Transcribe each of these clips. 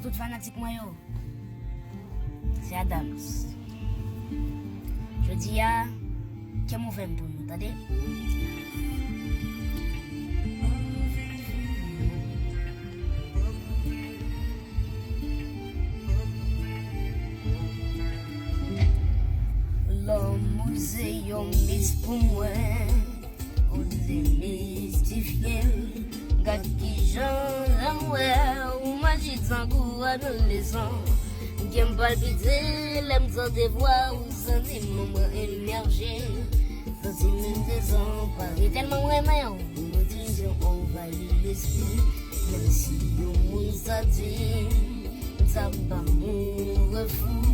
tout fanatique moi yo. C'est Adams. Je dis à qu'est mauvais pour nous, attendez. L'homme c'est un miss pour moi. On démystifié. Gars qui j'en ou magie d'angoisse adolescent. J'aime palpiter, l'aime sans des voix ou sentir moment émerger. Sentir même désemparé, tellement vraiment, nous disons on va l'esprit. Même si le monde ça dit, ça va mourir fou.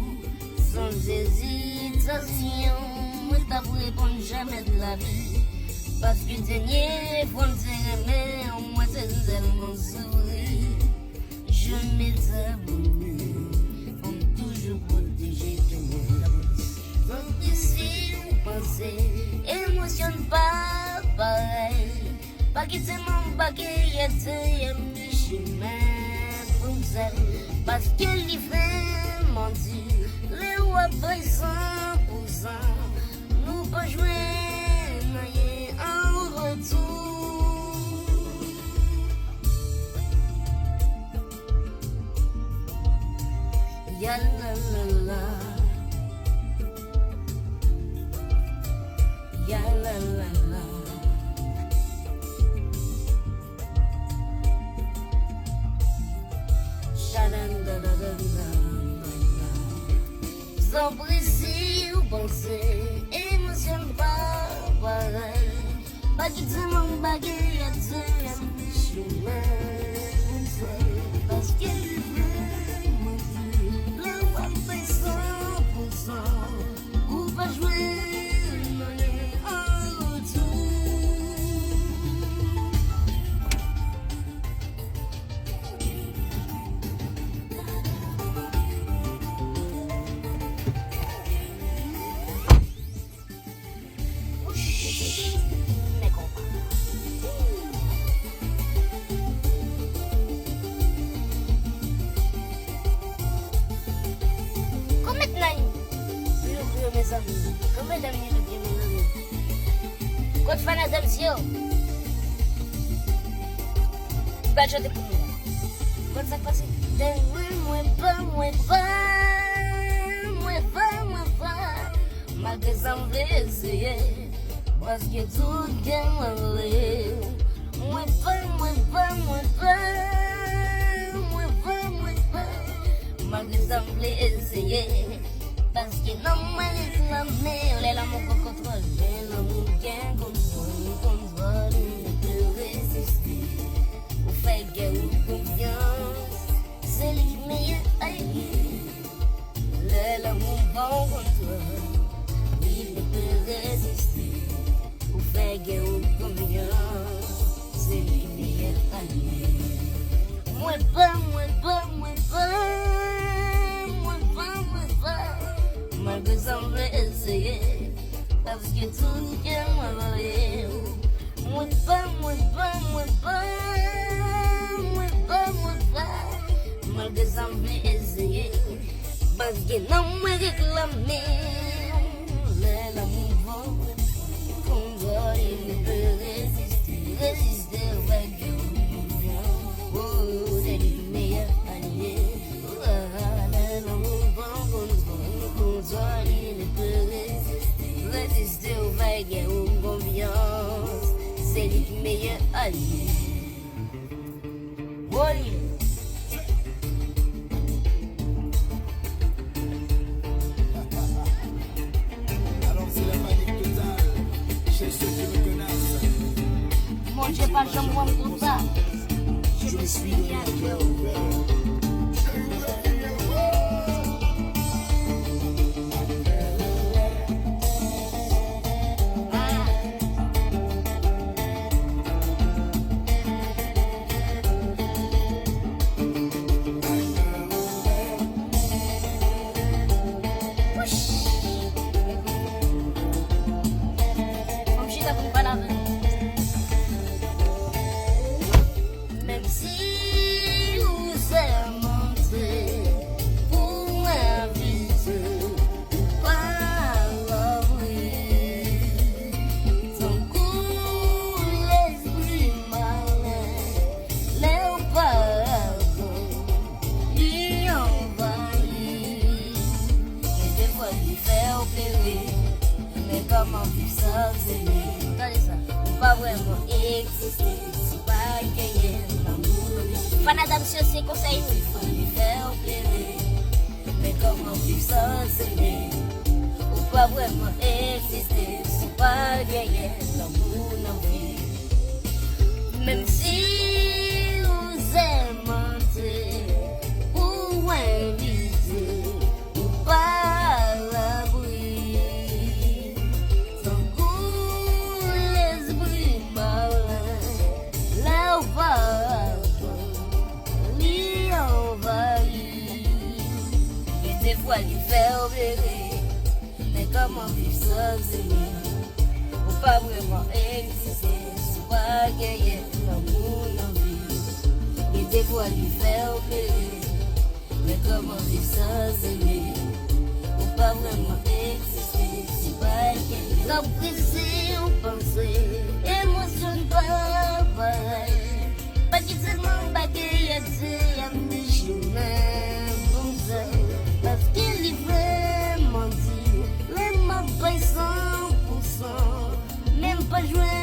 Sans hésitation, moi t'as pour répondre jamais de la vie. Parce que dernier, faut me dire, mais au moins c'est tellement sourire. Je m'établis. Protéger tout le monde. Donc ici, vous pensez, émotionne pas pareil. Pas quitter mon baguette, y a mis chemin pour ça. Parce que les frères m'ont dit, les rois présents pour ça. Nous pas jouer, en retour. Ya la la la, ya la la la. Shadan da da da da da. Sans précis ou penser, émotion pas pareil. Pas quitter mon baguette, chemin. Parce que ou pas jouer en retour. Mes copains. Combien de temps? Mes amis, combien d'amis mes amis? Quand tu fais la monsieur, tu vas chanter pour nous. Quand ça passe, moi pas, malgré ça me fait essayer, parce que tout est malgré. Moi pas, malgré ça me fait essayer. Parce que non, moi réclamé, on est là, mon contrôle, j'ai l'amour bien contrôle, ne peut résister. Vous faites guerre ou confiance, c'est lui qui meilleur allié. L'amour bon contrôle, il ne peut résister. Vous faites guerre ou confiance, c'est lui qui meilleur allié. Moi pas. Malgré ça, on veut essayer, parce que tout est malgré. Moi pas. Malgré ça, on veut essayer, parce que non, moi réclamé. L'amour bon, qu'on doit, il ne peut résister au vague. Oh, c'est le meilleur allié. L'amour bon, il ne peut résister aux vagues et aux confiances. C'est lui le meilleur allié. Oui. Alors c'est la panique totale chez ceux qui me connaissent. Moi j'ai pas de jambon pour ça. Je suis le cœur ouvert. Même si vous êtes Madame Monsieur, c'est conseil. Il faut lui faire plaisir. Mais comment vivre sans aimer? Ou pas vraiment exister? Si pas gagner l'amour non vie. Même si vous aimez ou inviter ou pas l'abri, sans goût l'esprit malin, là on va lui envahir. Et des fois lui faire oublier. Mais comment vivre sans aimer? Ou pas vraiment exister? Pas gagner l'amour non vie. Et des fois lui faire oublier. Mais comment vivre sans aimer? Ou pas vraiment exister? Si pas gagner l'oppression, penser, émotion pas pareil. Pas qu'il seulement bagaille à dire, à me chemin, bon ça. Parce qu'il est vraiment dit, même pas 100%, même pas jouer.